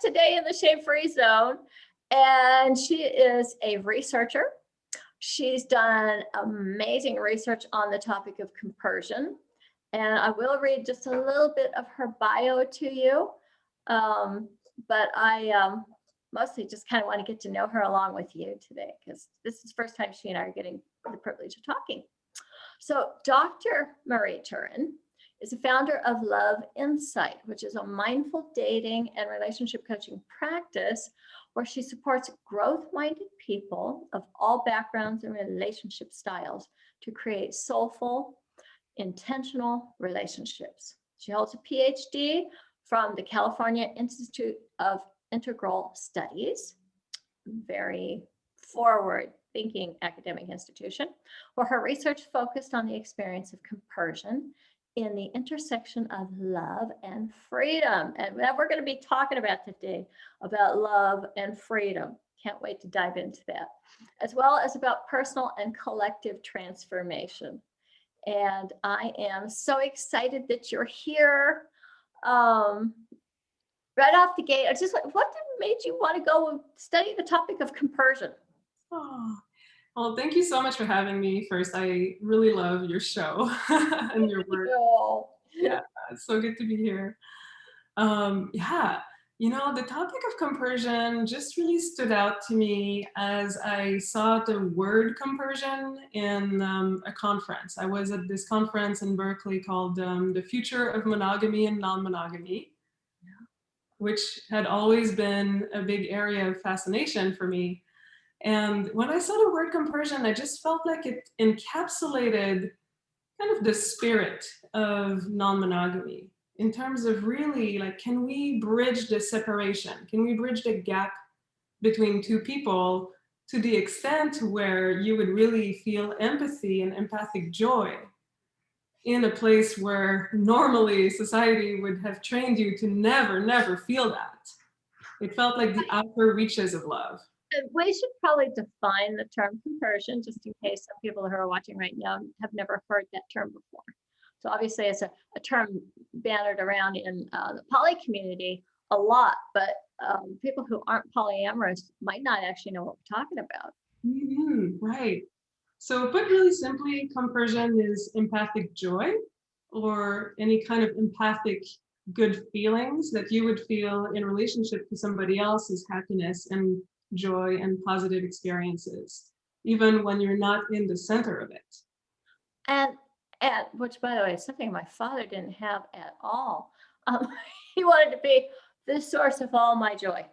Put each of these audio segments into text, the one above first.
today in the Shame-Free Zone, and she is a researcher. She's done amazing research on the topic of compersion, and I will read just a little bit of her bio to you, but I mostly just kind of want to get to know her along with you today, because this is the first time she and I are getting the privilege of talking. So Dr. Marie Thouin is the founder of Love Insight, which is a mindful dating and relationship coaching practice where she supports growth-minded people of all backgrounds and relationship styles to create soulful, intentional relationships. She holds a PhD from the California Institute of Integral Studies, very forward-thinking academic institution, where her research focused on the experience of compersion in the intersection of love and freedom. And we're going to be talking about today about love and freedom. Can't wait to dive into that, as well as about personal and collective transformation. And I am so excited that you're here. Right off the gate, I just like, what made you want to go study the topic of compersion? Oh, well, thank you so much for having me. First, I really love your show and your work. Yeah, it's so good to be here. Yeah, the topic of compersion just really stood out to me as I saw the word compersion in a conference. I was at this conference in Berkeley called The Future of Monogamy and Non-Monogamy, which had always been a big area of fascination for me. And when I saw the word compersion, I just felt like it encapsulated kind of the spirit of non-monogamy in terms of really like, can we bridge the separation? Can we bridge the gap between two people to the extent where you would really feel empathy and empathic joy in a place where normally society would have trained you to never feel that? It felt like the outer reaches of love. We should probably define the term compersion, just in case some people who are watching right now have never heard that term before. So obviously it's a term bannered around in the poly community a lot, but people who aren't polyamorous might not actually know what we're talking about. Right. So put really simply, compersion is empathic joy, or any kind of empathic good feelings that you would feel in relationship to somebody else's happiness and joy and positive experiences, even when you're not in the center of it. And which, by the way, is something my father didn't have at all. He wanted to be the source of all my joy.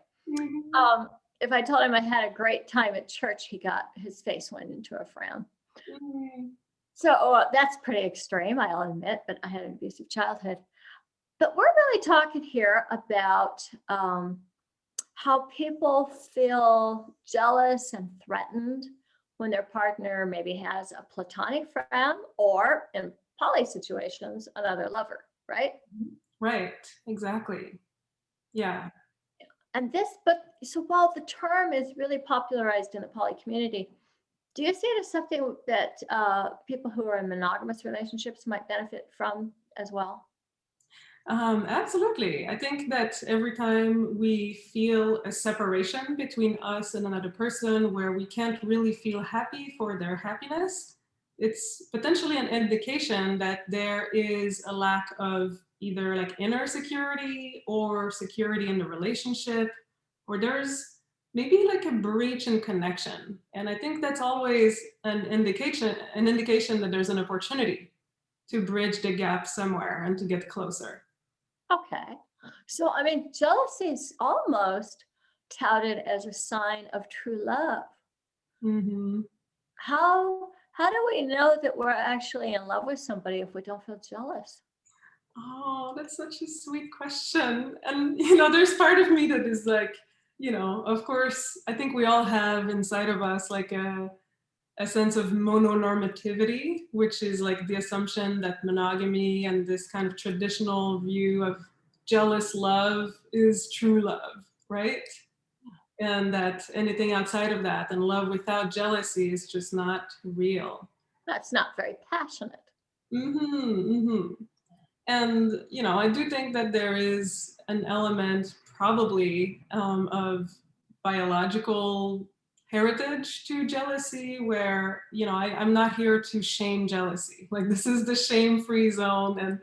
If I told him I had a great time at church, his face went into a frown. So that's pretty extreme, I'll admit, but I had an abusive childhood. But we're really talking here about how people feel jealous and threatened when their partner maybe has a platonic friend, or in poly situations, another lover, right? Right, exactly. Yeah. And so while the term is really popularized in the poly community, do you see it as something that people who are in monogamous relationships might benefit from as well? Absolutely. I think that every time we feel a separation between us and another person where we can't really feel happy for their happiness, it's potentially an indication that there is a lack of either like inner security or security in the relationship, or there's maybe like a breach in connection. And I think that's always an indication that there's an opportunity to bridge the gap somewhere and to get closer. Okay. So, I mean, jealousy is almost touted as a sign of true love. How do we know that we're actually in love with somebody if we don't feel jealous? Oh, that's such a sweet question. And, there's part of me that is like, of course, I think we all have inside of us like a sense of mononormativity, which is like the assumption that monogamy and this kind of traditional view of jealous love is true love, right? And that anything outside of that and love without jealousy is just not real. That's not very passionate. And, I do think that there is an element probably of biological heritage to jealousy, where, you know, I'm not here to shame jealousy. Like, this is the shame-free zone. And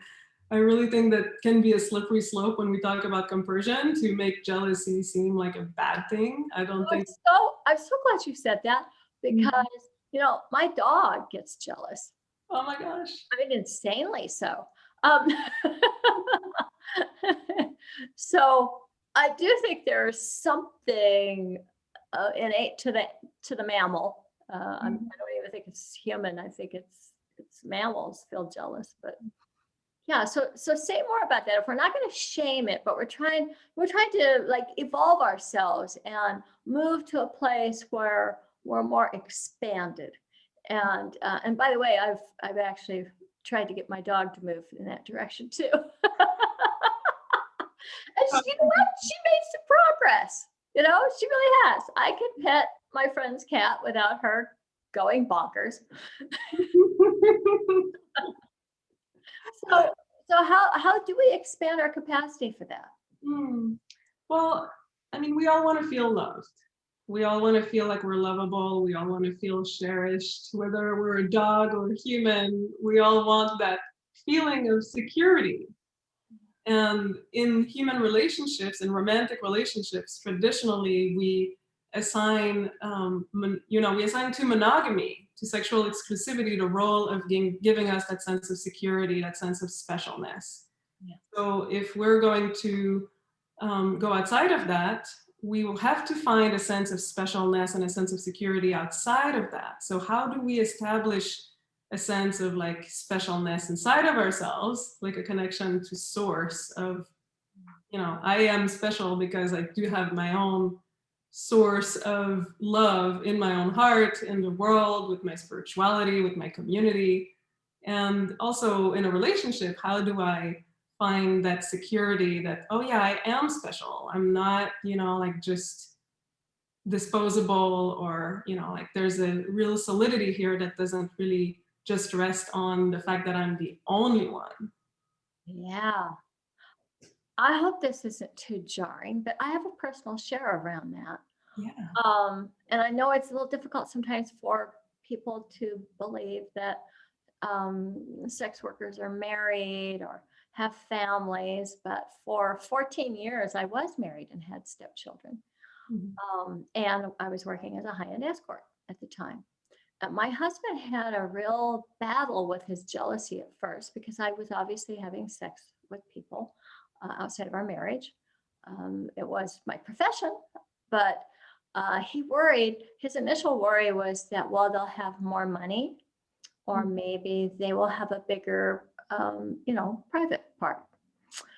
I really think that can be a slippery slope when we talk about compersion, to make jealousy seem like a bad thing. I don't think. I'm so glad you said that, because, you know, my dog gets jealous. Oh my gosh. I mean, insanely so. Um, so I do think there's something innate to the mammal. I don't even think it's human. I think it's mammals feel jealous. But yeah, so say more about that. If we're not going to shame it, but we're trying to like evolve ourselves and move to a place where we're more expanded. And by the way, I've actually tried to get my dog to move in that direction too. And you know what? She made some progress. You know, she really has. I could pet my friend's cat without her going bonkers. So how do we expand our capacity for that? Well, I mean, we all want to feel loved. We all want to feel like we're lovable. We all want to feel cherished, whether we're a dog or a human. We all want that feeling of security. And in human relationships and romantic relationships, traditionally, we assign, we assign to monogamy, to sexual exclusivity, the role of giving us that sense of security, that sense of specialness. Yeah. So if we're going to go outside of that, we will have to find a sense of specialness and a sense of security outside of that. So how do we establish a sense of like specialness inside of ourselves, like a connection to source of, you know, I am special because I do have my own source of love in my own heart, in the world, with my spirituality, with my community. And also in a relationship, how do I find that security that, oh yeah, I am special. I'm not, you know, like just disposable, or, you know, like there's a real solidity here that doesn't really just rest on the fact that I'm the only one. Yeah. I hope this isn't too jarring, but I have a personal share around that. Yeah. And I know it's a little difficult sometimes for people to believe that sex workers are married or have families, but for 14 years I was married and had stepchildren. And I was working as a high-end escort at the time. My husband had a real battle with his jealousy at first, because I was obviously having sex with people outside of our marriage. It was my profession, but he worried, his initial worry was that, well, they'll have more money, or maybe they will have a bigger, private part.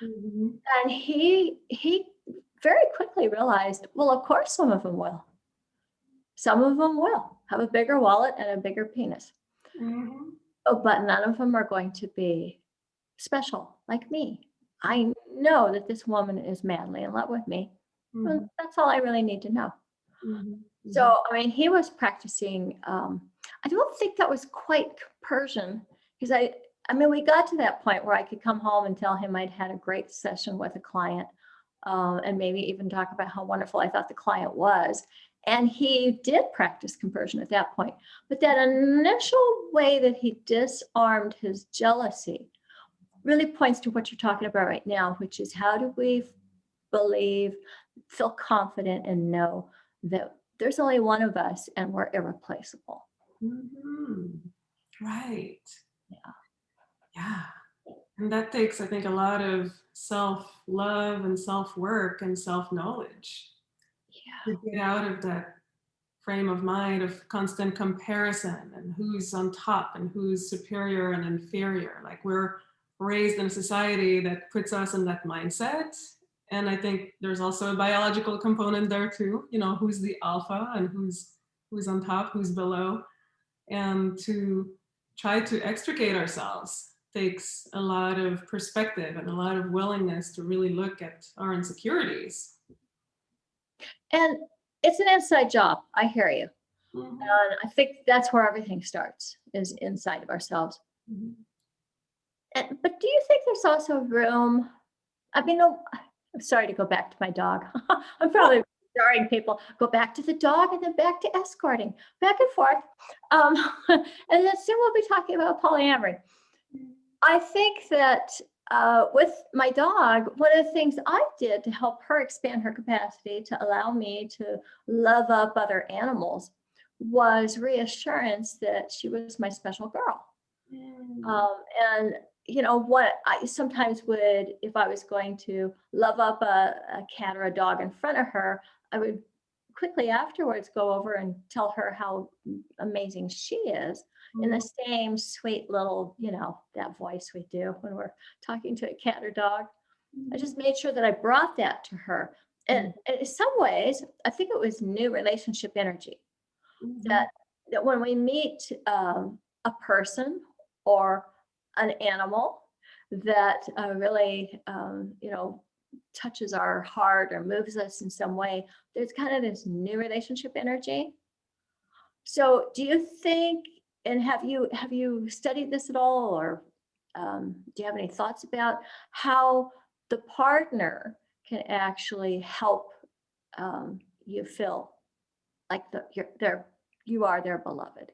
And he very quickly realized, well, of course, some of them will. Some of them will have a bigger wallet and a bigger penis. But none of them are going to be special like me. I know that this woman is madly in love with me. And that's all I really need to know. So, I mean, he was practicing, I don't think that was quite compersion, because I mean, we got to that point where I could come home and tell him I'd had a great session with a client, and maybe even talk about how wonderful I thought the client was. And he did practice compersion at that point. But that initial way that he disarmed his jealousy really points to what you're talking about right now, which is, how do we believe, feel confident, and know that there's only one of us and we're irreplaceable. Right. Yeah. And that takes, I think, a lot of self-love and self-work and self-knowledge to get out of that frame of mind of constant comparison and who's on top and who's superior and inferior. Like, we're raised in a society that puts us in that mindset. And I think there's also a biological component there too, you know, who's the alpha and who's on top, who's below. And to try to extricate ourselves takes a lot of perspective and a lot of willingness to really look at our insecurities. And it's an inside job. I hear you. And I think that's where everything starts, is inside of ourselves. But do you think there's also room? I mean, I'm sorry to go back to my dog. I'm probably jarring people. Go back to the dog and then back to escorting, back and forth. Um, and then soon we'll be talking about polyamory. I think that with my dog, one of the things I did to help her expand her capacity to allow me to love up other animals was reassurance that she was my special girl. Mm. And what I sometimes would, if I was going to love up a cat or a dog in front of her, I would quickly afterwards go over and tell her how amazing she is in the same sweet little, that voice we do when we're talking to a cat or dog. I just made sure that I brought that to her. And in some ways, I think it was new relationship energy Mhm. that when we meet a person or an animal that really touches our heart or moves us in some way, there's kind of this new relationship energy. So do you think, and have you studied this at all, or do you have any thoughts about how the partner can actually help you feel like you are their beloved?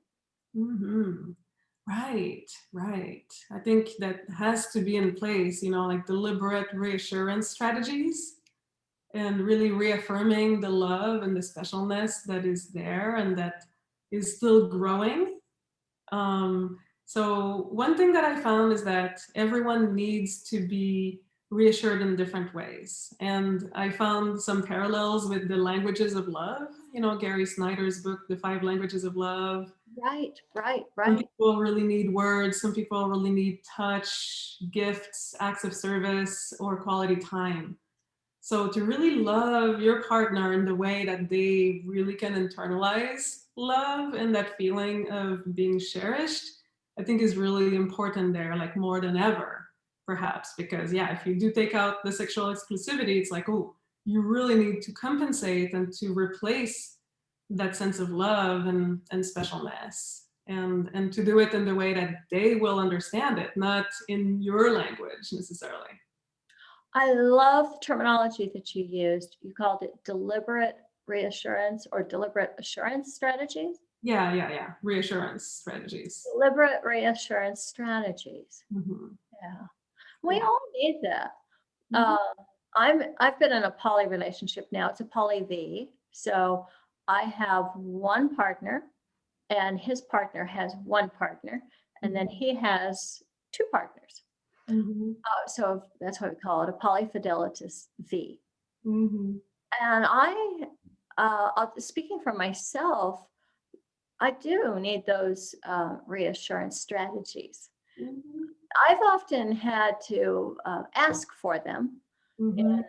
Mhm. Right, right. I think that has to be in place, like deliberate reassurance strategies and really reaffirming the love and the specialness that is there and that is still growing. So one thing that I found is that everyone needs to be reassured in different ways. And I found some parallels with the languages of love, Gary Snyder's book, The Five Languages of Love. Right, right, Some right. people really need words, some people really need touch, gifts, acts of service, or quality time. So to really love your partner in the way that they really can internalize love and that feeling of being cherished, I think is really important there, like more than ever, perhaps. Because yeah, if you do take out the sexual exclusivity, it's like, oh, you really need to compensate and to replace that sense of love and specialness. And to do it in the way that they will understand it, not in your language necessarily. I love the terminology that you used. You called it deliberate reassurance or deliberate assurance strategies. Yeah, yeah, yeah. Reassurance strategies. Deliberate reassurance strategies. Mhm. Yeah, we Yeah. all need that. Mhm. Uh, I've been in a poly relationship now. It's a poly V. So I have one partner, and his partner has one partner, and then Mhm. he has two partners. Mhm. So that's what we call it, a polyfidelitous V. Mhm. And speaking for myself, I do need those reassurance strategies. Mhm. I've often had to ask for them, Mhm.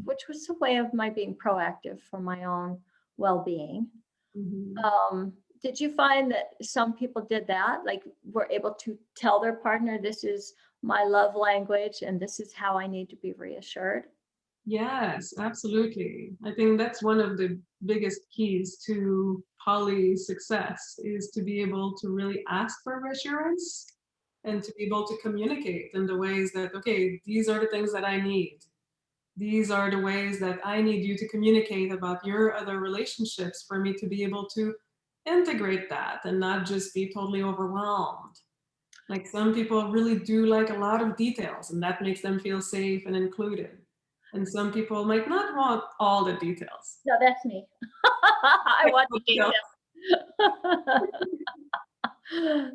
which was a way of my being proactive for my own well-being. Mhm. Did you find that some people did that, like were able to tell their partner, this is my love language and this is how I need to be reassured? Yes, absolutely. I think that's one of the biggest keys to poly success is to be able to really ask for reassurance and to be able to communicate in the ways that, okay, these are the things that I need. These are the ways that I need you to communicate about your other relationships for me to be able to integrate that and not just be totally overwhelmed. Like some people really do like a lot of details and that makes them feel safe and included. And some people might not want all the details. No, that's me. I want the Yeah. details.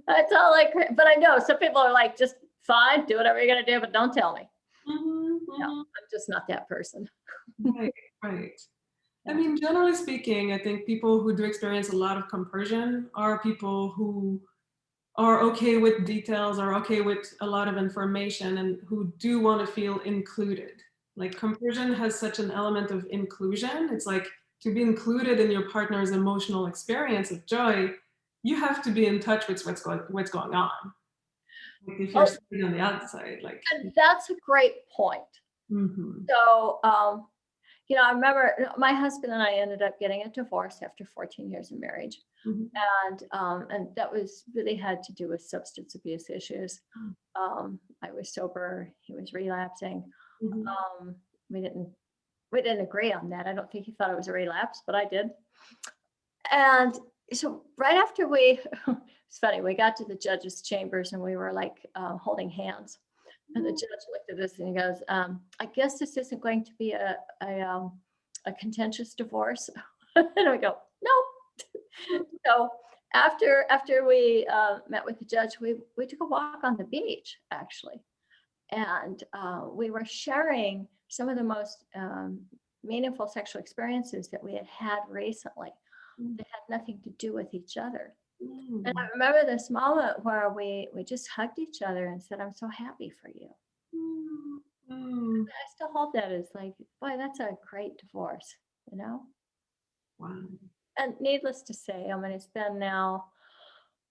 That's all but I know some people are like, just fine, do whatever you're gonna do, but don't tell me. Mhm, No, mhm. I'm just not that person. Right, right. I Yeah. mean, generally speaking, I think people who do experience a lot of compersion are people who are okay with details, are okay with a lot of information, and who do want to feel included. Like compersion has such an element of inclusion. It's like to be included in your partner's emotional experience of joy, you have to be in touch with what's going on. Like if you're Oh, sitting on the outside, like, and that's a great point. mm-hmm, So, I remember my husband and I ended up getting a divorce after 14 years of marriage. mm-hmm, And that was really had to do with substance abuse issues. I was sober, he was relapsing. mm-hmm, Um, we didn't agree on that. I don't think he thought it was a relapse, but I did. And so right after it's funny, we got to the judge's chambers and we were like holding hands. And the judge looked at us and he goes, I guess this isn't going to be a contentious divorce. And we go, no. So after we met with the judge, we took a walk on the beach, actually. And we were sharing some of the most meaningful sexual experiences that we had had recently that had nothing to do with each other. And I remember this moment where we just hugged each other and said, I'm so happy for you. I still hold that as like, boy, that's a great divorce, you know? Wow. And needless to say, I mean, it's been now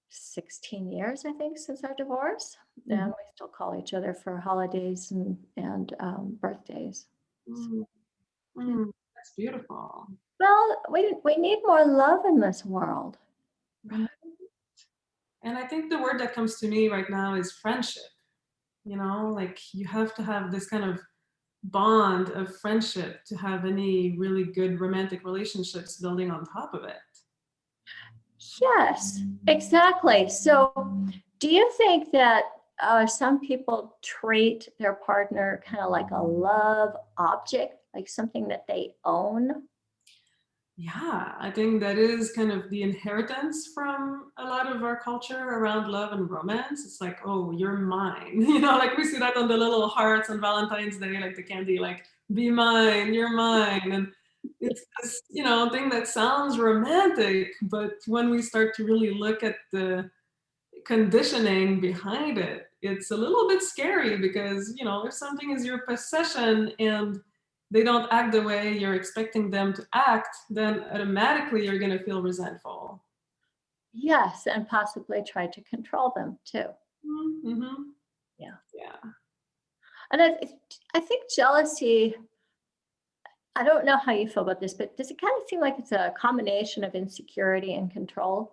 16 years, I think, since our divorce. And we still call each other for holidays and birthdays. That's beautiful. Well, we need more love in this world. Right. And I think the word that comes to me right now is friendship. You know, like you have to have this kind of bond of friendship to have any really good romantic relationships building on top of it. Yes, exactly. So do you think that some people treat their partner kind of like a love object, like something that they own? Yeah, I think that is kind of the inheritance from a lot of our culture around love and romance. It's like, oh, you're mine. You know, like we see that on the little hearts on Valentine's Day, like the candy, like, be mine, you're mine. And it's this, you know, thing that sounds romantic, but when we start to really look at the conditioning behind it, it's a little bit scary because, you know, if something is your possession and they don't act the way you're expecting them to act, then automatically you're going to feel resentful. Yes, and possibly try to control them too. Mm-hmm. Yeah. Yeah. And I think jealousy, I don't know how you feel about this, but does it kind of seem like it's a combination of insecurity and control?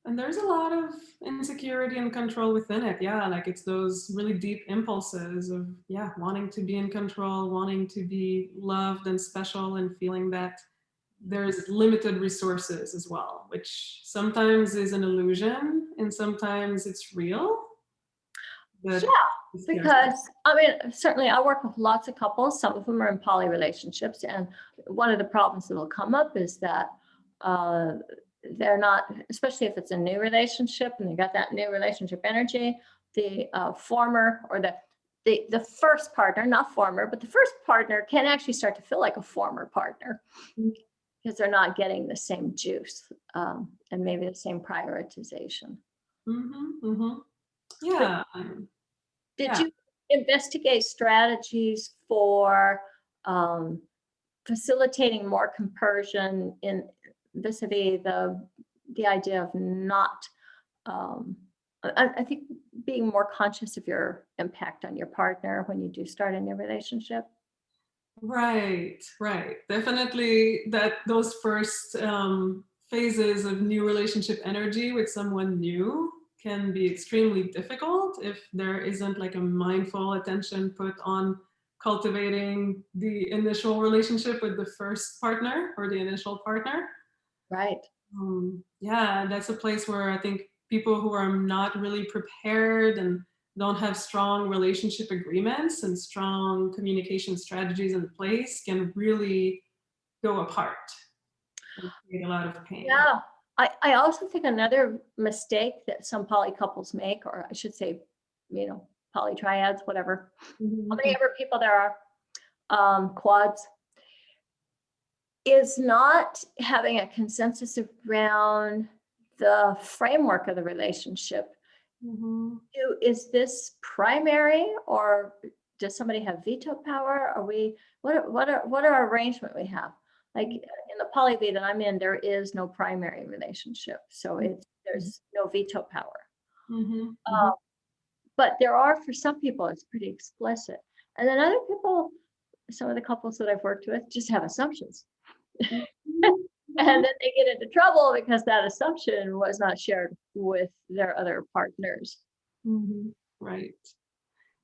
And there's a lot of insecurity and control within it. Yeah, like it's those really deep impulses of, yeah, wanting to be in control, wanting to be loved and special, and feeling that there's limited resources as well, which sometimes is an illusion and sometimes it's real. Yeah, because I mean, certainly I work with lots of couples. Some of them are in poly relationships. And one of the problems that will come up is that they're not, especially if it's a new relationship and they got that new relationship energy, the former or the first partner, not former, but the first partner can actually start to feel like a former partner because they're not getting the same juice and maybe the same prioritization. Yeah. Did you investigate strategies for facilitating more compersion in vis-a-vis the idea of not, I think being more conscious of your impact on your partner when you do start a new relationship? Right. Definitely that those first phases of new relationship energy with someone new can be extremely difficult if there isn't like a mindful attention put on cultivating the initial relationship with the first partner or the initial partner. Right. Yeah, that's a place where I think people who are not really prepared and don't have strong relationship agreements and strong communication strategies in place can really go apart and create a lot of pain. Yeah. I also think another mistake that some poly couples make, or I should say, poly triads, whatever, how many ever people there are, quads, is not having a consensus around the framework of the relationship. Is this primary, or does somebody have veto power? What are our arrangement we have? Like in the poly that I'm in, there is no primary relationship, so there's no veto power. But there are, for some people, it's pretty explicit, and then other people, some of the couples that I've worked with, just have assumptions. And then they get into trouble because that assumption was not shared with their other partners. Right.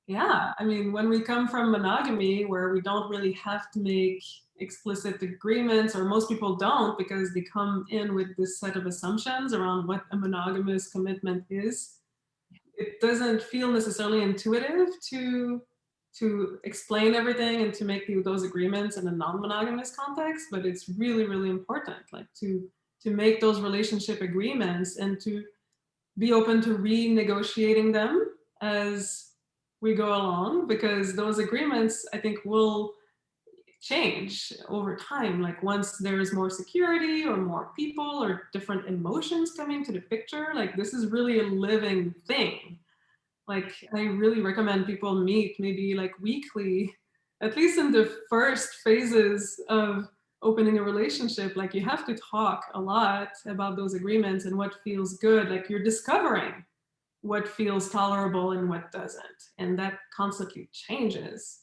Yeah, I mean, when we come from monogamy, where we don't really have to make explicit agreements, or most people don't because they come in with this set of assumptions around what a monogamous commitment is, it doesn't feel necessarily intuitive to explain everything and to make those agreements in a non-monogamous context, but it's really, really important, like to make those relationship agreements and to be open to renegotiating them as we go along, because those agreements, I think, will change over time. Like once there's more security or more people or different emotions coming to the picture, like this is really a living thing. Like I really recommend people meet maybe like weekly, at least in the first phases of opening a relationship. Like you have to talk a lot about those agreements and what feels good. Like you're discovering what feels tolerable and what doesn't. And that constantly changes.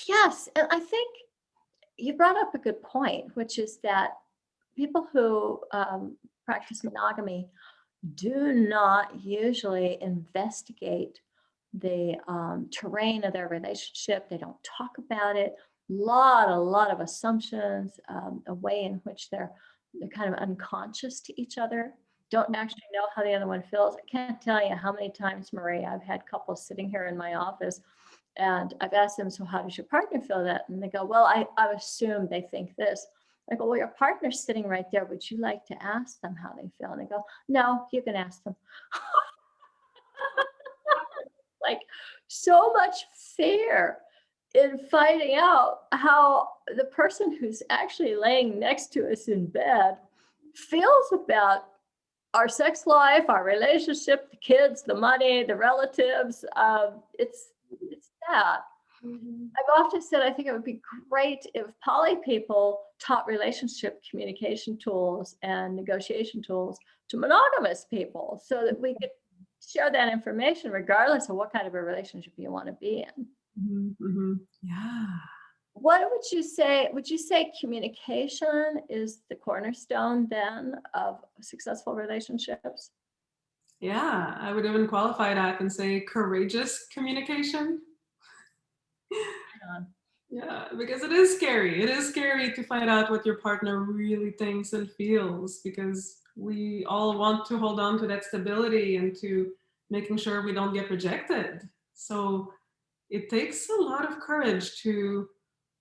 Yes, and I think you brought up a good point, which is that people who practice monogamy do not usually investigate the terrain of their relationship. They don't talk about it. A lot of assumptions, a way in which they're kind of unconscious to each other. Don't actually know how the other one feels. I can't tell you how many times, Marie, I've had couples sitting here in my office, and I've asked them, "So how does your partner feel that?" And they go, "Well, I assume they think this." I go, "Well, your partner's sitting right there. Would you like to ask them how they feel?" And they go, "No, you can ask them." Like, so much fear in finding out how the person who's actually laying next to us in bed feels about our sex life, our relationship, the kids, the money, the relatives. It's that. Mhm. I've often said I think it would be great if poly people taught relationship communication tools and negotiation tools to monogamous people so that we could share that information regardless of what kind of a relationship you want to be in. Mhm, mhm. Yeah. What would you say? Would you say communication is the cornerstone then of successful relationships? Yeah, I would even qualify that and say courageous communication. Yeah. Yeah, because it is scary. It is scary to find out what your partner really thinks and feels, because we all want to hold on to that stability and to making sure we don't get rejected. So it takes a lot of courage to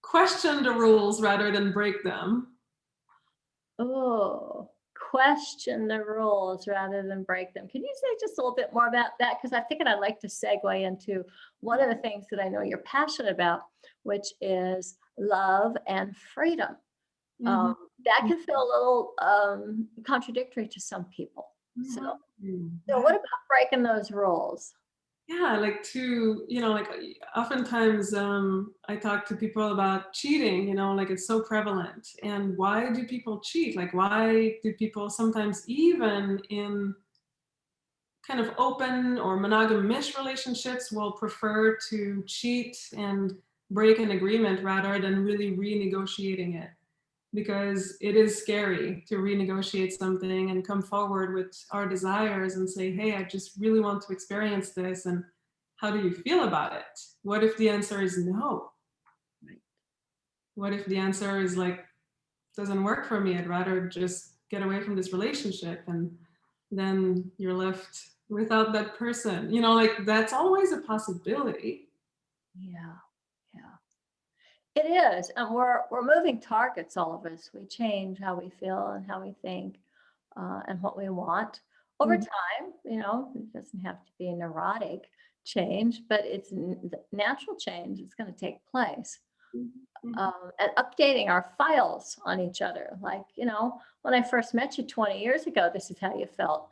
question the rules rather than break them. Oh, question the rules rather than break them. Can you say just a little bit more about that? Because I think I'd like to segue into one of the things that I know you're passionate about, which is love and freedom. Um, Mhm. that can feel a little contradictory to some people. So, Mhm. so what about breaking those rules? Yeah, like to, like oftentimes I talk to people about cheating, like it's so prevalent. And why do people cheat? Like, why do people sometimes, even in kind of open or monogamous relationships, will prefer to cheat and break an agreement rather than really renegotiating it? Because it is scary to renegotiate something and come forward with our desires and say, hey, I just really want to experience this. And how do you feel about it? What if the answer is no? Right. What if the answer is like, doesn't work for me? I'd rather just get away from this relationship. And then you're left without that person. Like that's always a possibility. Yeah, yeah. It is, and we're moving targets, all of us. We change how we feel and how we think, and what we want over Mhm, time. It doesn't have to be a neurotic change, but it's natural change. It's going to take place. mhm, mhm. And updating our files on each other. Like, when I first met you 20 years ago, this is how you felt.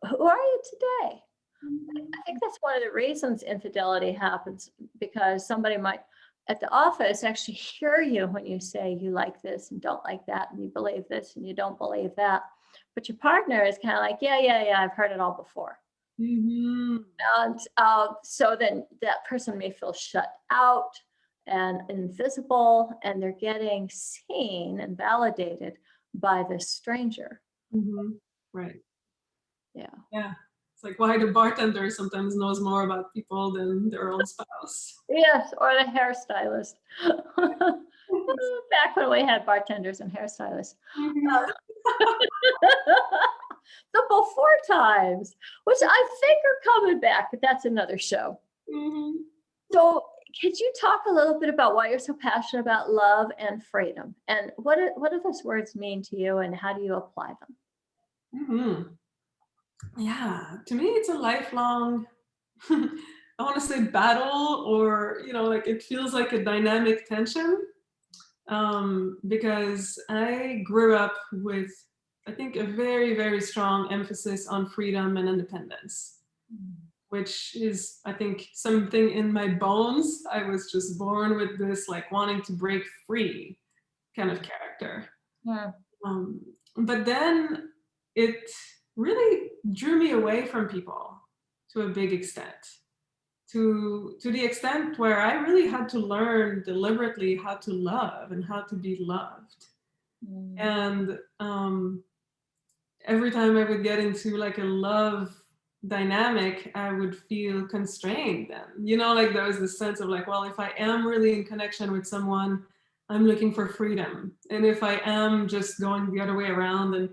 Who are you today? I think that's one of the reasons infidelity happens, because somebody might at the office actually hear you when you say you like this and don't like that, and you believe this and you don't believe that. But your partner is kind of like, yeah, yeah, yeah, I've heard it all before. Mhm. And so then that person may feel shut out and invisible, and they're getting seen and validated by this stranger. Mhm. Right. Yeah. Yeah. It's like why the bartender sometimes knows more about people than their own spouse. Yes, or the hairstylist. Back when we had bartenders and hairstylists. Mhm. The before times, which I think are coming back, but that's another show. Mhm. So, could you talk a little bit about why you're so passionate about love and freedom, and what do those words mean to you, and how do you apply them? Mhm. Yeah, to me, it's a lifelong, I want to say battle, or, like it feels like a dynamic tension. Because I grew up with, I think, a very, very strong emphasis on freedom and independence, which is, I think, something in my bones. I was just born with this, like, wanting to break free kind of character. Yeah. Um, but then it really drew me away from people to a big extent, to the extent where I really had to learn deliberately how to love and how to be loved. Mm. And every time I would get into like a love dynamic, I would feel constrained then. Like there was this sense of like, well, if I am really in connection with someone, I'm looking for freedom. And if I am just going the other way around and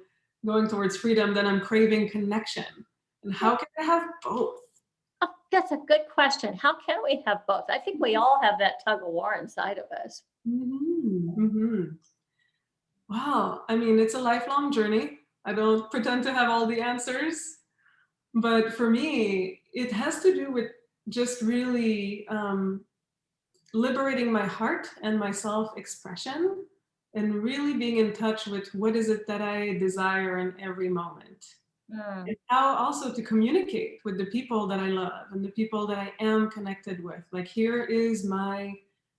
going towards freedom, then I'm craving connection. And how can I have both? Oh, that's a good question. How can we have both? I think we all have that tug of war inside of us. Hmm. Hmm. Wow. I mean, it's a lifelong journey. I don't pretend to have all the answers. But for me, it has to do with just really liberating my heart and my self expression and really being in touch with what is it that I desire in every moment. Mm. And how also to communicate with the people that I love and the people that I am connected with. Like, here is my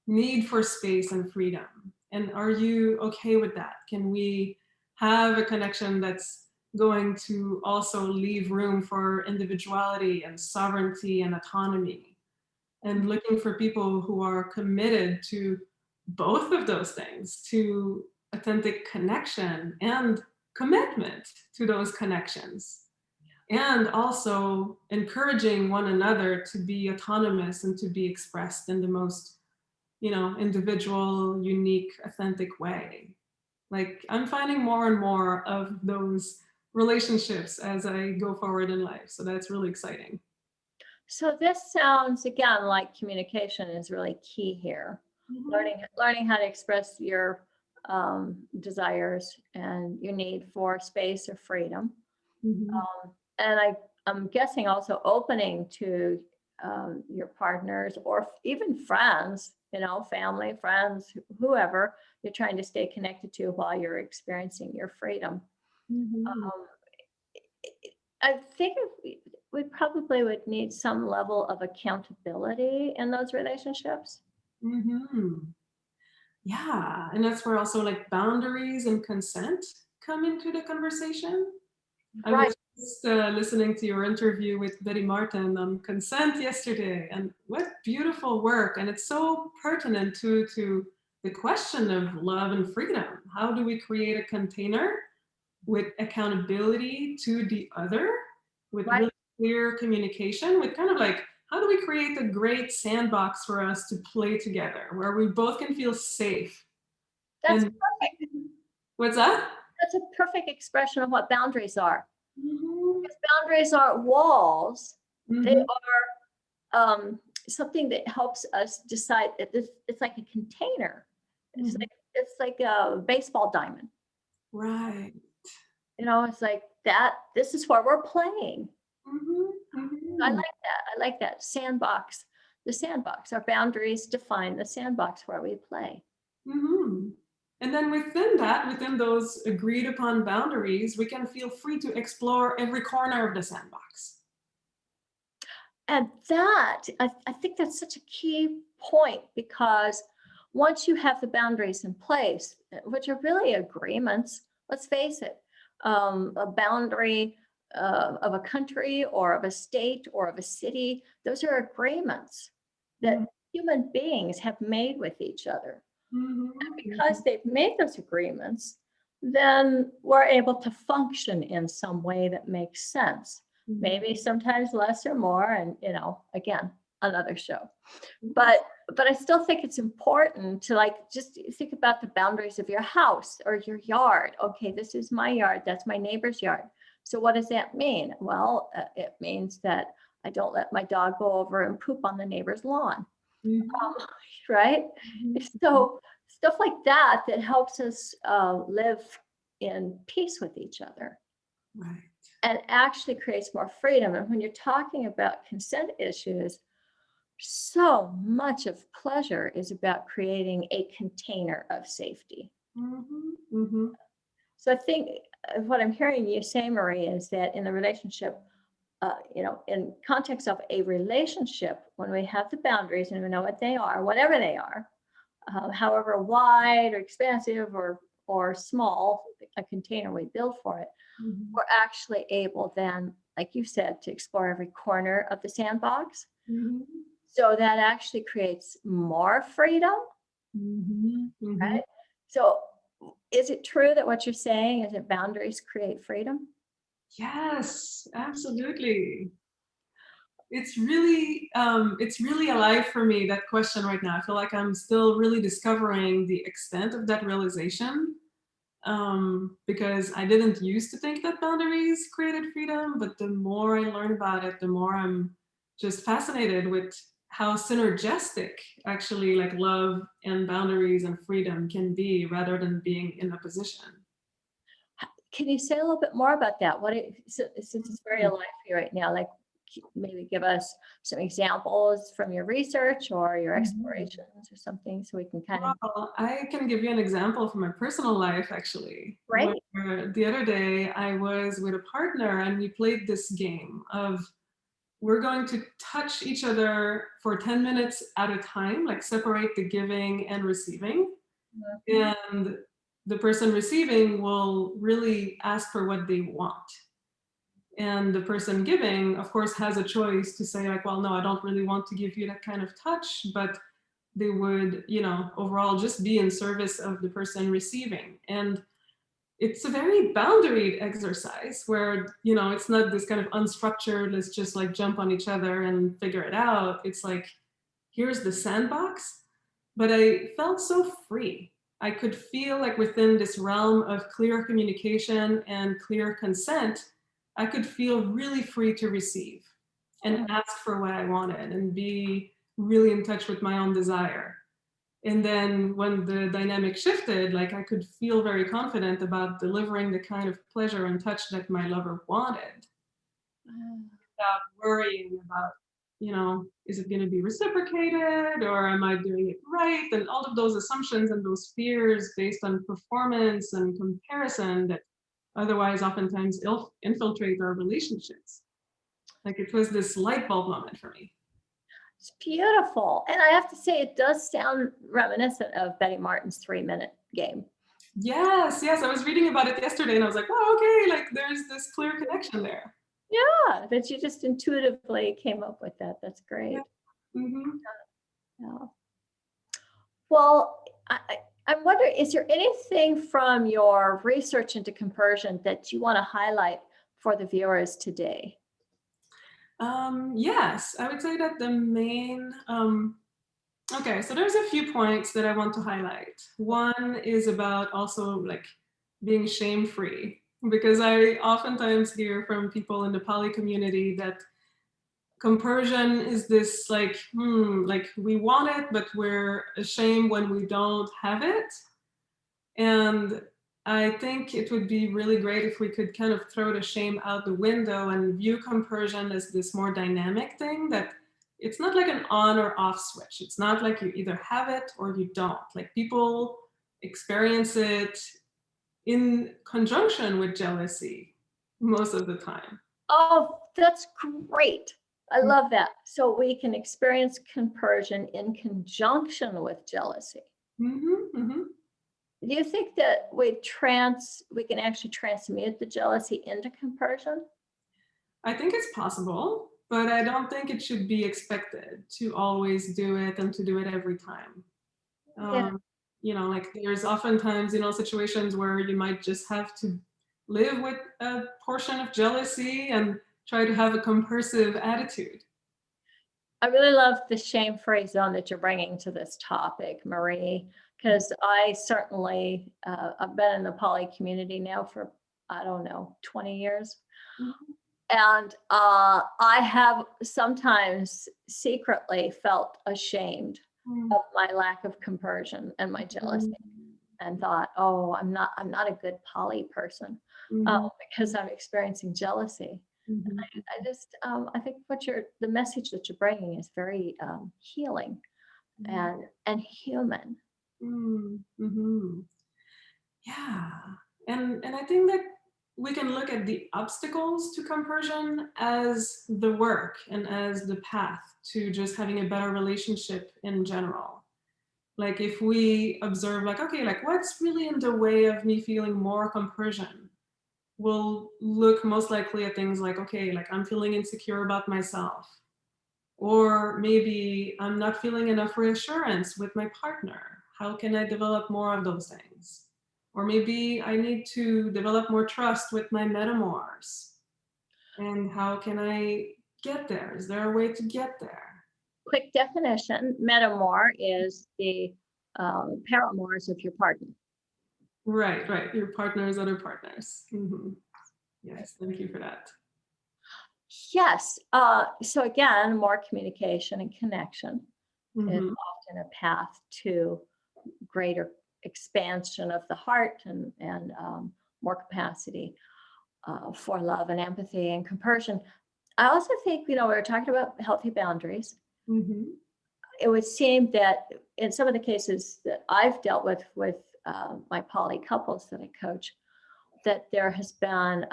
need for space and freedom. And are you okay with that? Can we have a connection that's going to also leave room for individuality and sovereignty and autonomy? And looking for people who are committed to both of those things, to authentic connection and commitment to those connections, and also encouraging one another to be autonomous and to be expressed in the most, individual, unique, authentic way. Like I'm finding more and more of those relationships as I go forward in life. So that's really exciting. So this sounds again like communication is really key here. Mhm. Learning how to express your desires and your need for space or freedom. Mhm. And I'm guessing also opening to your partners or even friends, family, friends, whoever you're trying to stay connected to while you're experiencing your freedom. Mhm. Um, I think we probably would need some level of accountability in those relationships. Mhm. Yeah, and that's where also like boundaries and consent come into the conversation. I Right. was just listening to your interview with Betty Martin on consent yesterday, and what beautiful work! And it's so pertinent to the question of love and freedom. How do we create a container with accountability to the other, with Right. really clear communication, with kind of like how do we create a great sandbox for us to play together where we both can feel safe? That's And perfect. what's that? That's a perfect expression of what boundaries are. Mhm. Because boundaries aren't walls. They Mhm. are something that helps us decide that it's like a container. It's Mhm. like it's like a baseball diamond. Right. It's like that. This is where we're playing. Mhm. I Mhm. like that. I like that sandbox. The sandbox. Our boundaries define the sandbox where we play. Mhm. And then within those agreed upon boundaries, we can feel free to explore every corner of the sandbox. And that, I think that's such a key point because once you have the boundaries in place, which are really agreements, let's face it, a boundary of a country or of a state or of a city, those are agreements Mhm. that human beings have made with each other. And Mhm. because they've made those agreements, then we're able to function in some way that makes sense. maybe sometimes less or more, and again, another show. Mhm. But I still think it's important to like just think about the boundaries of your house or your yard. Okay, this is my yard, that's my neighbor's yard. So what does that mean? Well, it means that I don't let my dog go over and poop on the neighbor's lawn. Mhm. Um, right? Mhm. So stuff like that that helps us live in peace with each other Right. and actually creates more freedom. And when you're talking about consent issues, so much of pleasure is about creating a container of safety. Mhm. Mhm. So I think what I'm hearing you say, Marie, is that in the relationship, in context of a relationship, when we have the boundaries and we know what they are, whatever they are, however wide or expansive or small a container we build for it, Mhm. we're actually able then, like you said, to explore every corner of the sandbox. Mhm. So that actually creates more freedom, Mhm. Mhm. right? So is it true that what you're saying is that boundaries create freedom? Yes, absolutely. It's really alive for me, that question right now. I feel like I'm still really discovering the extent of that realization. Because I didn't used to think that boundaries created freedom, but the more I learn about it, the more I'm just fascinated with how synergistic actually like love and boundaries and freedom can be rather than being in opposition. Can you say a little bit more about that? Since it's very alive for you right now, like maybe give us some examples from your research or your Mhm. explorations or something so we can kind of. Well, I can give you an example from my personal life actually, where Great. the other day I was with a partner and we played this game of we're going to touch each other for 10 minutes at a time, like separate the giving and receiving. Mhm. And the person receiving will really ask for what they want. And the person giving, of course, has a choice to say, like, well, no, I don't really want to give you that kind of touch, but they would, overall just be in service of the person receiving. And it's a very boundaried exercise where it's not this kind of unstructured, let's just like jump on each other and figure it out. It's like, here's the sandbox, but I felt so free. I could feel like within this realm of clear communication and clear consent, I could feel really free to receive and Mhm. ask for what I wanted and be really in touch with my own desire. And then when the dynamic shifted, like I could feel very confident about delivering the kind of pleasure and touch that my lover wanted without worrying about, is it going to be reciprocated or am I doing it right? And all of those assumptions and those fears based on performance and comparison that otherwise oftentimes infiltrate our relationships. Like it was this light bulb moment for me. It's beautiful. And I have to say, it does sound reminiscent of Betty Martin's 3 minute game. Yes, yes. I was reading about it yesterday and I was like, wow, okay, like there's this clear connection there. Yeah, that you just intuitively came up with that. That's Yeah. great. Mhm. Yeah. Well, I'm wondering, is there anything from your research into compersion that you want to highlight for the viewers today? Yes, I would say that the main, okay, so there's a few points that I want to highlight. One is about also like being shame free, because I oftentimes hear from people in the poly community that compersion is this like we want it, but we're ashamed when we don't have it. And I think it would be really great if we could kind of throw the shame out the window and view compersion as this more dynamic thing that it's not like an on or off switch. It's not like you either have it or you don't. Like people experience it in conjunction with jealousy most of the time. Oh, that's great. I love that. So we can experience compersion in conjunction with jealousy. Mm-hmm, mm-hmm. Do you think that we can actually transmute the jealousy into compersion? I think it's possible, but I don't think it should be expected to always do it and to do it every time. Yeah. Um, like there's oftentimes, situations where you might just have to live with a portion of jealousy and try to have a compersive attitude. I really love the shame-free zone that you're bringing to this topic, Marie, because I certainly, I've been in the poly community now for, I don't know, 20 years. Mhm. And I have sometimes secretly felt ashamed Mm, of my lack of compersion and my jealousy, mm, and thought, oh, I'm not a good poly person, mhm, because I'm experiencing jealousy. mhm, I just, I think the message that you're bringing is very healing mhm, and human. mm, mhm. Yeah. And I think that we can look at the obstacles to compersion as the work and as the path to just having a better relationship in general. Like if we observe like, okay, like what's really in the way of me feeling more compersion? We'll look most likely at things like, okay, like I'm feeling insecure about myself. Or maybe I'm not feeling enough reassurance with my partner. How can I develop more of those things? Or maybe I need to develop more trust with my metamors. And how can I get there? Is there a way to get there? Quick definition: metamor is the paramours of your partner. Right, right. Your partners, other partners. Yes, thank you for that. Yes. So again, more communication and connection is hmm often a path to greater expansion of the heart and more capacity for love and empathy and compersion. I also think, we were talking about healthy boundaries. hmm It would seem that in some of the cases that I've dealt with my poly couples that I coach, that there has been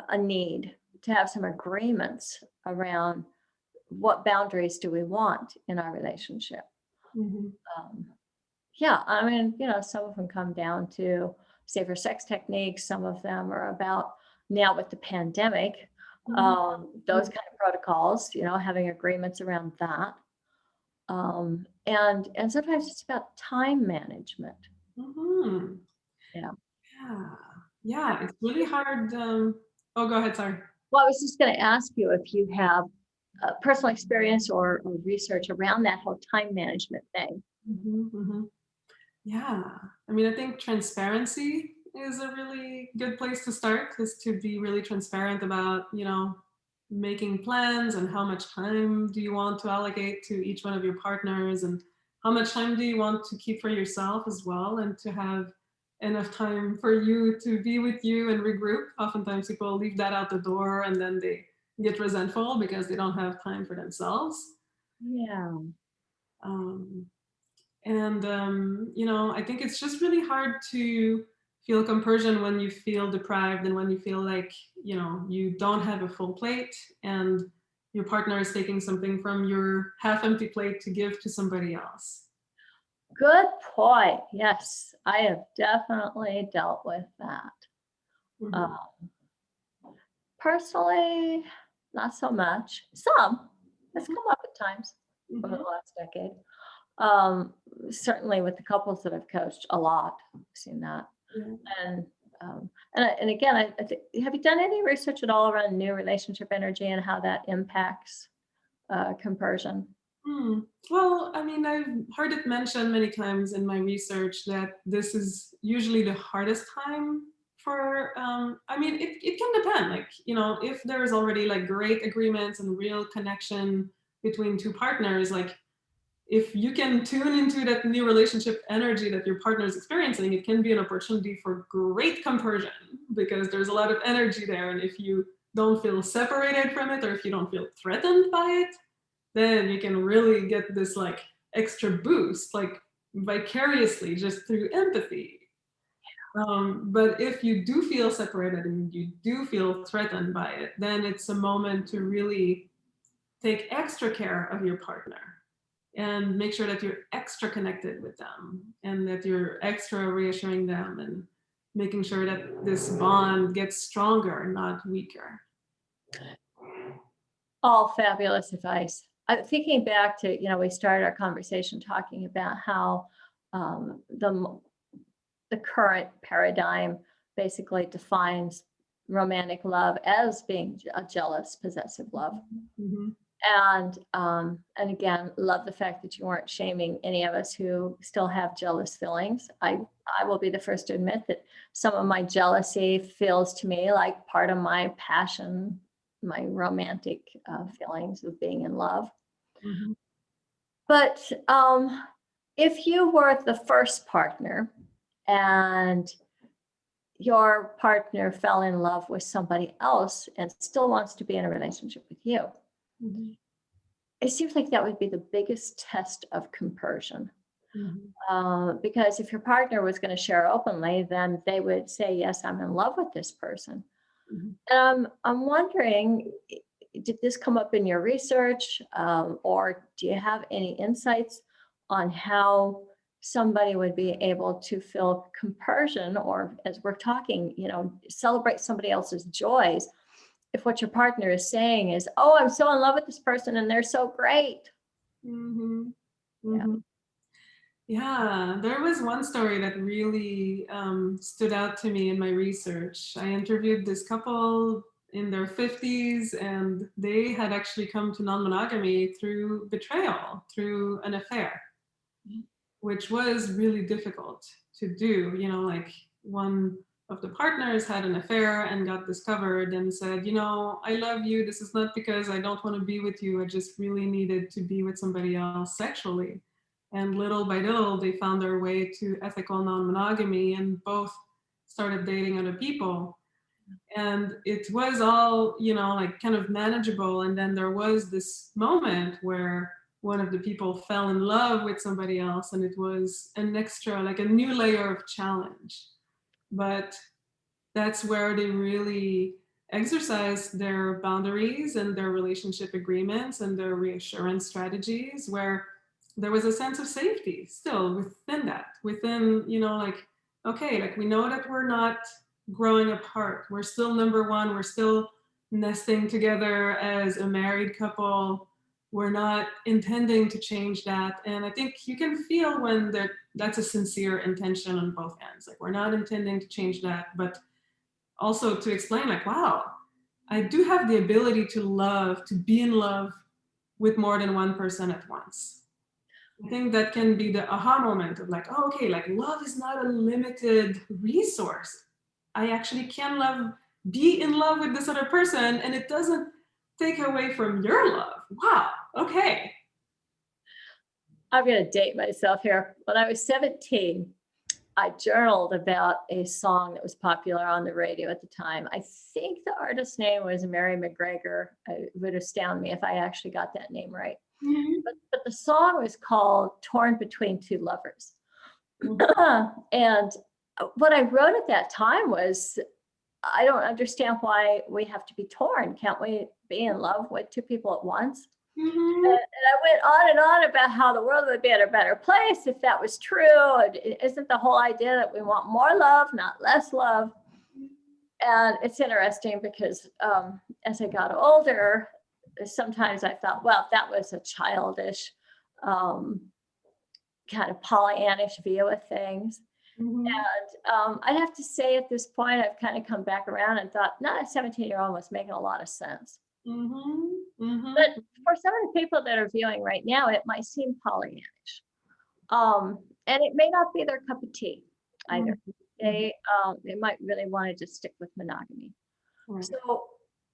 a need to have some agreements around what boundaries do we want in our relationship. hmm Um, yeah, I mean, some of them come down to safer sex techniques. Some of them are about, now with the pandemic, hmm those kind of protocols, having agreements around that. And sometimes it's about time management. hmm Yeah. Yeah. Yeah, it's really hard. Oh, go ahead. Sorry. Well, I was just going to ask you if you have personal experience or research around that whole time management thing. hmm Yeah. I mean, I think transparency is a really good place to start, is to be really transparent about, making plans and how much time do you want to allocate to each one of your partners and how much time do you want to keep for yourself as well and to have enough time for you to be with you and regroup. Oftentimes people leave that out the door and then they get resentful because they don't have time for themselves. Yeah. Um, and I think it's just really hard to feel compersion when you feel deprived and when you feel like, you don't have a full plate and your partner is taking something from your half empty plate to give to somebody else. Good point. Yes, I have definitely dealt with that. hmm Uh, Personally, not so much. Some. It's come up at times over the hmm last decade. Um, Certainly with the couples that I've coached, a lot. I've seen that. Yeah. And and again, I think, have you done any research at all around new relationship energy and how that impacts compersion? Hmm. Well, I mean, I've heard it mentioned many times in my research that this is usually the hardest time for, I mean, it can depend. Like, if there's already like great agreements and real connection between two partners, like if you can tune into that new relationship energy that your partner is experiencing, it can be an opportunity for great compersion because there's a lot of energy there. And if you don't feel separated from it or if you don't feel threatened by it, then you can really get this like extra boost, like vicariously just through empathy. But if you do feel separated and you do feel threatened by it, then it's a moment to really take extra care of your partner and make sure that you're extra connected with them and that you're extra reassuring them and making sure that this bond gets stronger, not weaker. All fabulous advice. Thinking back to, we started our conversation talking about how the current paradigm basically defines romantic love as being a jealous, possessive love. Mm-hmm. And again, love the fact that you weren't shaming any of us who still have jealous feelings. I will be the first to admit that some of my jealousy feels to me like part of my passion, my romantic feelings of being in love. Mm-hmm. But if you were the first partner and your partner fell in love with somebody else and still wants to be in a relationship with you, Mm-hmm. it seems like that would be the biggest test of compersion. Mm-hmm. Because if your partner was going to share openly, then they would say, yes, I'm in love with this person. Mm-hmm. And I'm wondering, did this come up in your research, or do you have any insights on how somebody would be able to feel compersion, or as we're talking, celebrate somebody else's joys, if what your partner is saying is, oh, I'm so in love with this person and they're so great. Mm-hmm. Yeah. Mm-hmm. Yeah, there was one story that really stood out to me in my research. I interviewed this couple in their 50s, and they had actually come to non-monogamy through betrayal, through an affair, which was really difficult to do. Like one of the partners had an affair and got discovered and said, I love you. This is not because I don't want to be with you. I just really needed to be with somebody else sexually. And little by little, they found their way to ethical non-monogamy and both started dating other people. And it was all, like kind of manageable. And then there was this moment where one of the people fell in love with somebody else, and it was an extra, like a new layer of challenge. But that's where they really exercise their boundaries and their relationship agreements and their reassurance strategies, where there was a sense of safety still within that, within, like, okay, like we know that we're not growing apart. We're still number one. We're still nesting together as a married couple. We're not intending to change that. And I think you can feel when that's a sincere intention on both ends. Like, we're not intending to change that, but also to explain, like, wow, I do have the ability to love, to be in love with more than one person at once. I think that can be the aha moment of like, oh, okay, like love is not a limited resource. I actually can be in love with this other person, and it doesn't take away from your love. Wow, okay. I'm going to date myself here. When I was 17, I journaled about a song that was popular on the radio at the time. I think the artist's name was Mary McGregor. It would astound me if I actually got that name right. Mm-hmm. But the song was called Torn Between Two Lovers. And what I wrote at that time was, I don't understand why we have to be torn. Can't we be in love with two people at once? Mm-hmm. And I went on and on about how the world would be in a better place if that was true. Isn't the whole idea that we want more love, not less love? And it's interesting because as I got older, sometimes I thought, well, that was a childish, kind of Pollyannish view of things. Mm-hmm. And I'd have to say at this point, I've kind of come back around and thought, no, a 17-year-old was making a lot of sense. Mm-hmm. Mm-hmm. But for some of the people that are viewing right now, it might seem Pollyannish. And it may not be their cup of tea either. They might really want to just stick with monogamy. Right. So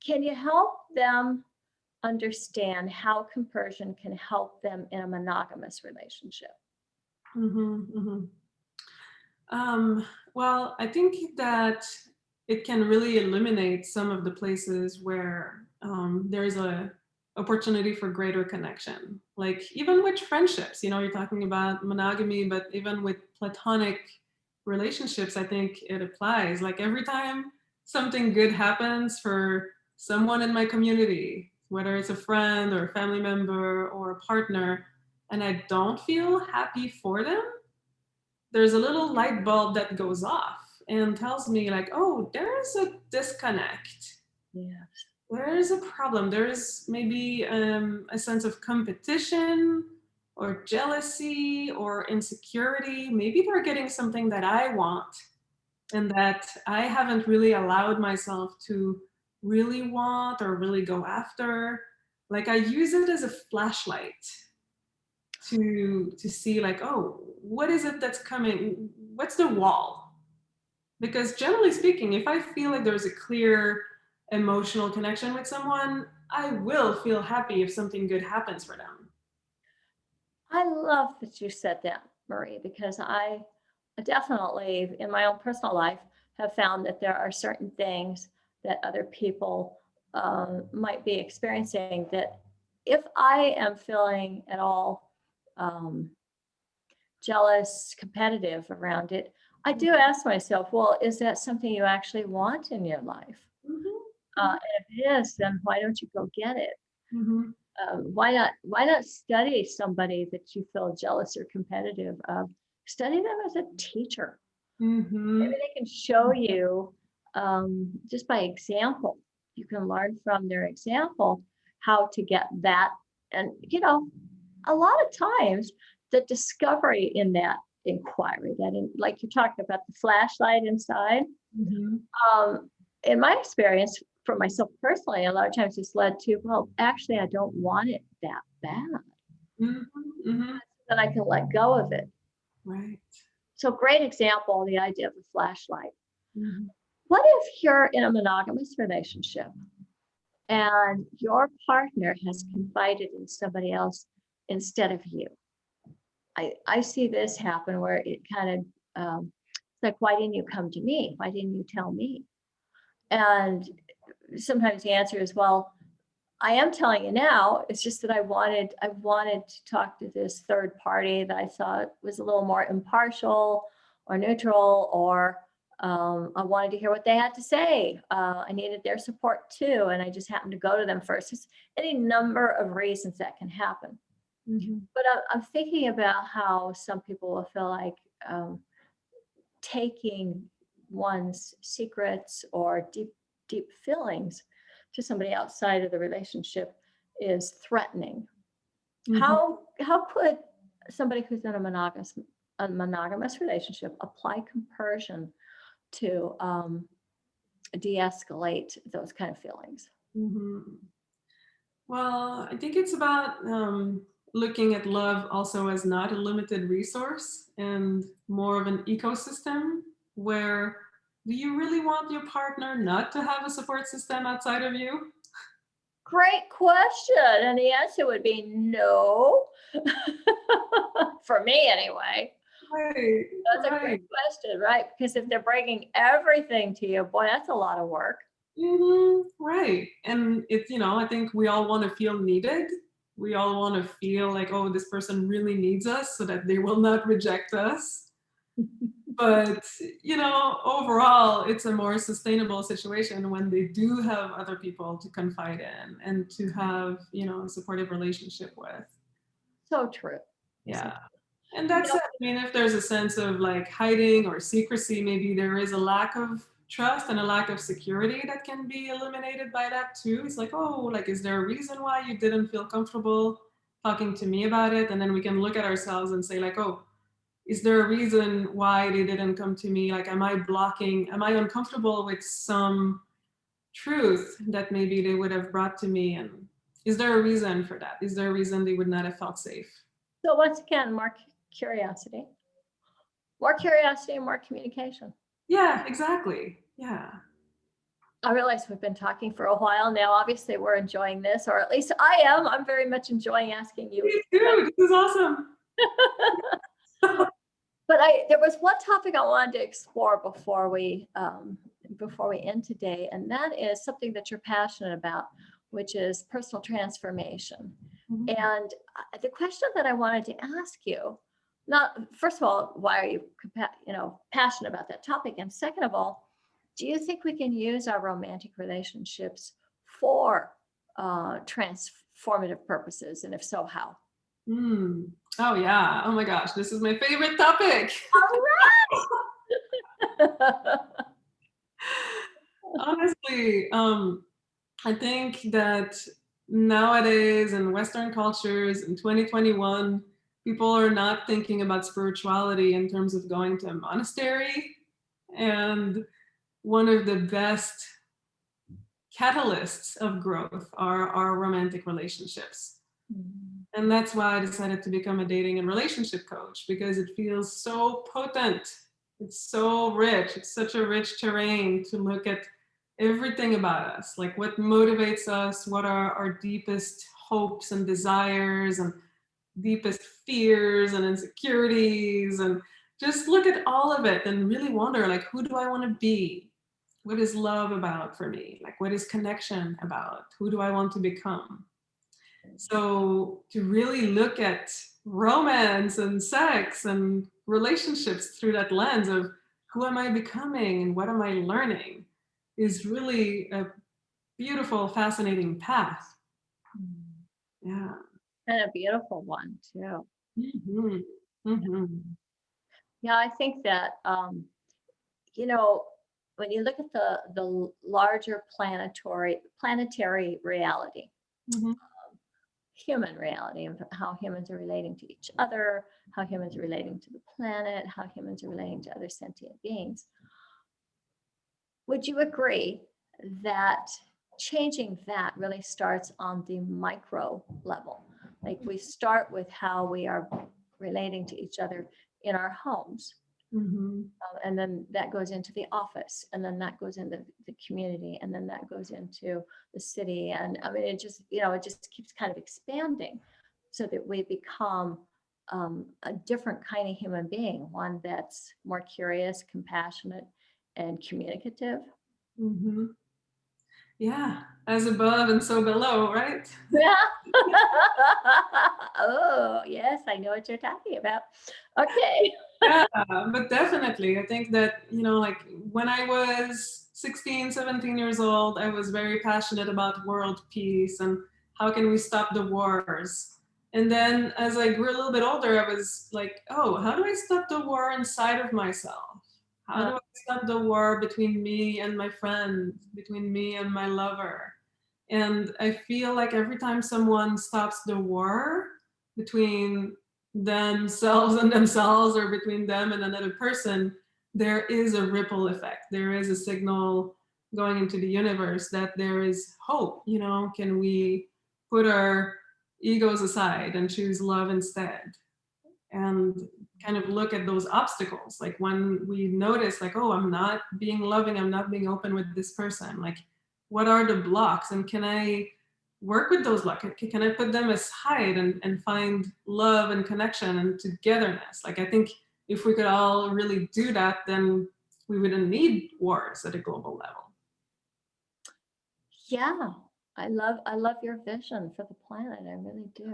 can you help them understand how compersion can help them in a monogamous relationship? Mm-hmm. Mm-hmm. Well, I think that it can really eliminate some of the places where there's a opportunity for greater connection. Like even with friendships, you're talking about monogamy, but even with platonic relationships, I think it applies. Like every time something good happens for someone in my community, whether it's a friend or a family member or a partner, and I don't feel happy for them, there's a little light bulb that goes off and tells me like, oh, there's a disconnect. Yes. There's a problem. There's maybe a sense of competition or jealousy or insecurity. Maybe they're getting something that I want and that I haven't really allowed myself to really want or really go after. Like I use it as a flashlight to see like, oh, what is it that's coming? What's the wall? Because generally speaking, if I feel like there's a clear emotional connection with someone, I will feel happy if something good happens for them. I love that you said that, Marie, because I definitely, in my own personal life, have found that there are certain things that other people might be experiencing that if I am feeling at all um, jealous, competitive around it, I do ask myself, well, is that something you actually want in your life? Mhm. And if it is, then why don't you go get it? Mhm. Why not study somebody that you feel jealous or competitive of? Study them as a teacher. Maybe Mhm. they can show you just by example. You can learn from their example how to get that. And a lot of times the discovery in that inquiry, like you're talking about the flashlight inside, Mhm. um, in my experience, for myself personally, a lot of times it's led to, well, actually, I don't want it that bad. Mhm. Mhm. Then I can let go of it. Right. So, great example, the idea of the flashlight. Mhm. What if you're in a monogamous relationship and your partner has confided in somebody else instead of you? I see this happen where it kind of, it's like, why didn't you come to me? Why didn't you tell me? And sometimes the answer is, well, I am telling you now. It's just that I wanted to talk to this third party that I thought was a little more impartial or neutral, or I wanted to hear what they had to say. I needed their support too, and I just happened to go to them first. There's any number of reasons that can happen. Mhm. But I'm thinking about how some people will feel like um, taking one's secrets or deep feelings to somebody outside of the relationship is threatening. Mhm. How could somebody who's in a monogamous relationship apply compersion to de-escalate those kind of feelings? Mhm. Well, I think it's about looking at love also as not a limited resource and more of an ecosystem where do you really want your partner not to have a support system outside of you? Great question. And the answer would be no. For me, anyway. Right, That's a great right. question, right? Because if they're bringing everything to you, boy, that's a lot of work. Right. And it's, I think we all want to feel needed. We all want to feel like, oh, this person really needs us so that they will not reject us. But, overall, it's a more sustainable situation when they do have other people to confide in and to have, a supportive relationship with. So true. So, Yeah. And you that's know, it. I mean, if there's a sense of like hiding or secrecy, maybe there is a lack of trust and a lack of security that can be eliminated by that too. It's like, oh, like, is there a reason why you didn't feel comfortable talking to me about it? And then we can look at ourselves and say, like, oh, is there a reason why they didn't come to me? Like, am I uncomfortable with some truth that maybe they would have brought to me? And is there a reason for that? Is there a reason they would not have felt safe? so once again, curiosity, more curiosity and more communication. Yeah, exactly. Yeah. I realize we've been talking for a while now. Obviously, we're enjoying this, or at least I am. I'm very much enjoying asking you. Me too. This is awesome. But there was one topic I wanted to explore before we end today, and that is something that you're passionate about, which is personal transformation. Mhm. And the question that I wanted to ask you, not first of all, why are you passionate about that topic, and second of all, do you think we can use our romantic relationships for transformative purposes, and if so, how? Mm. Oh yeah. Oh my gosh, this is my favorite topic. Honestly, I think that nowadays in Western cultures in 2021, people are not thinking about spirituality in terms of going to a monastery And one of the best catalysts of growth are our romantic relationships. Mm. And that's why I decided to become a dating and relationship coach, because it feels so potent. It's so rich. It's such a rich terrain to look at everything about us, like what motivates us, what are our deepest hopes and desires and deepest fears and insecurities, and just look at all of it and really wonder, like, who do I want to be? What is love about for me? Like, what is connection about? Who do I want to become? So to really look at romance and sex and relationships through that lens of who am I becoming and what am I learning is really a beautiful, fascinating path. Mm. Yeah. And a beautiful one too. Hmm. Hmm. Yeah, I think that you know, when you look at the larger planetary reality, Hmm. human reality of how humans are relating to each other, how humans are relating to the planet, how humans are relating to other sentient beings. Would you agree that changing that really starts on the micro level? Like we start with how we are relating to each other in our homes. Hmm. And then that goes into the office, and then that goes into the community, and then that goes into the city. And I mean, it just, it just keeps kind of expanding so that we become a different kind of human being, one that's more curious, compassionate, and communicative. Hmm. Yeah. As above and so below, right? Yeah. Oh, yes, I know what you're talking about. Okay. Yeah, but definitely. I think that, like when I was 16, 17 years old, I was very passionate about world peace and how can we stop the wars. And then as I grew a little bit older, I was like, oh, how do I stop the war inside of myself? How Uh, do I stop the war between me and my friend, between me and my lover? And I feel like every time someone stops the war between themselves and themselves, or between them and another person, there is a ripple effect. There is a signal going into the universe that there is hope. Can we put our egos aside and choose love instead? And kind of look at those obstacles. Like when we notice, like, oh, I'm not being loving, I'm not being open with this person. Like, what are the blocks? And can I work with those blocks? Can I put them aside and find love and connection and togetherness? Like, I think if we could all really do that, then we wouldn't need wars at a global level. yeah, I love your vision for the planet. I really do.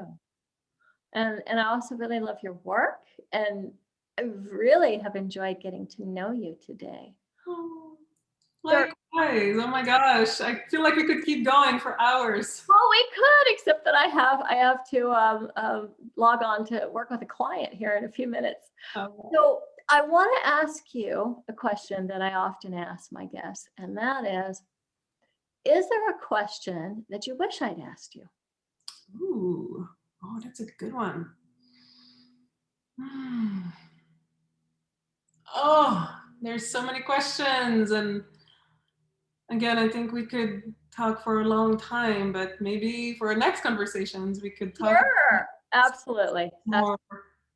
And I also really love your work, and I really have enjoyed getting to know you today. Oh, There, likewise. Oh my gosh. I feel like we could keep going for hours. well, we could, except that I have to log on to work with a client here in a few minutes. So I want to ask you a question that I often ask my guests, and that is there a question that you wish I'd asked you? Ooh, oh, that's a good one. Hmm. Oh, there's so many questions. And again, I think we could talk for a long time, but maybe for our next conversations, we could talk Sure, absolutely. more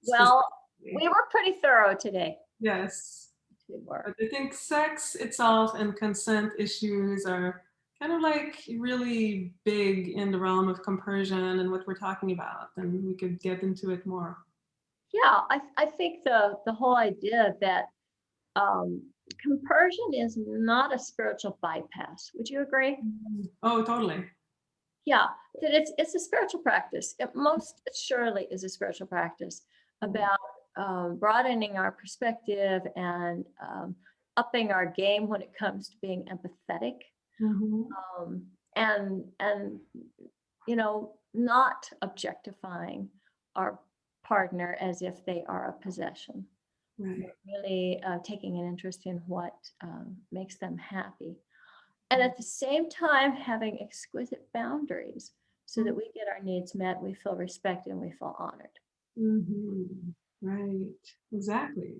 Well, specifically. we were pretty thorough today. Yes. We were. But I think sex itself and consent issues are kind of like really big in the realm of compersion and what we're talking about. And we could get into it more. Yeah, I think the whole idea that um, compersion is not a spiritual bypass. Would you agree? Oh, totally. Yeah, that it's a spiritual practice. It most surely is a spiritual practice about broadening our perspective and upping our game when it comes to being empathetic, Mm-hmm. um, and not objectifying our partner as if they are a possession. Right. But really taking an interest in what makes them happy. And at the same time, having exquisite boundaries so that we get our needs met, we feel respected, and we feel honored. Mm-hmm. Right. Exactly.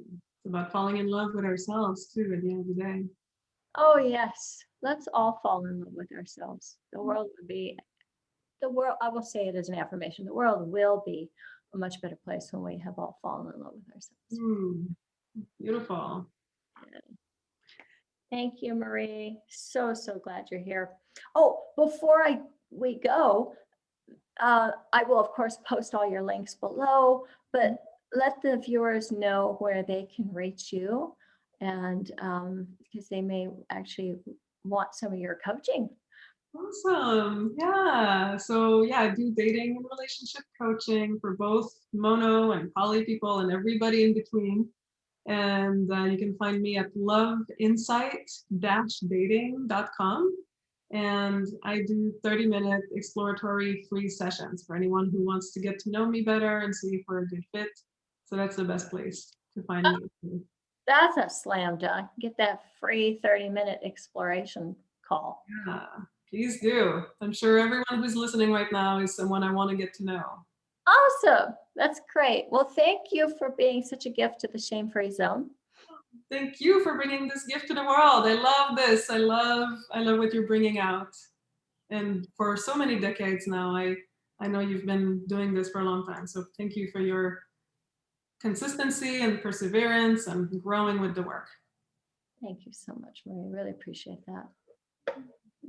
about falling in love with ourselves too at the end of the day. Oh, yes. Let's all fall in love with ourselves. The world would be, the world, I will say it as an affirmation, the world will be a much better place when we have all fallen in love with ourselves. Mm, beautiful. Thank you, Marie. So, so glad you're here. Oh, before we go, I will, of course, post all your links below, but let the viewers know where they can reach you, and because they may actually want some of your coaching. Awesome. Yeah. So yeah, I do dating and relationship coaching for both mono and poly people and everybody in between. And you can find me at loveinsight-dating.com. And I do 30-minute exploratory free sessions for anyone who wants to get to know me better and see if we're a good fit. So that's the best place to find me. That's a slam dunk. Get that free 30-minute exploration call. Yeah, please do. I'm sure everyone who's listening right now is someone I want to get to know. Awesome. That's great. Well, thank you for being such a gift to the Shame-Free Zone. Thank you for bringing this gift to the world. I love this. I love what you're bringing out. And for so many decades now, I know you've been doing this for a long time. So thank you for your consistency and perseverance and growing with the work. Thank you so much, Marie. Really appreciate that.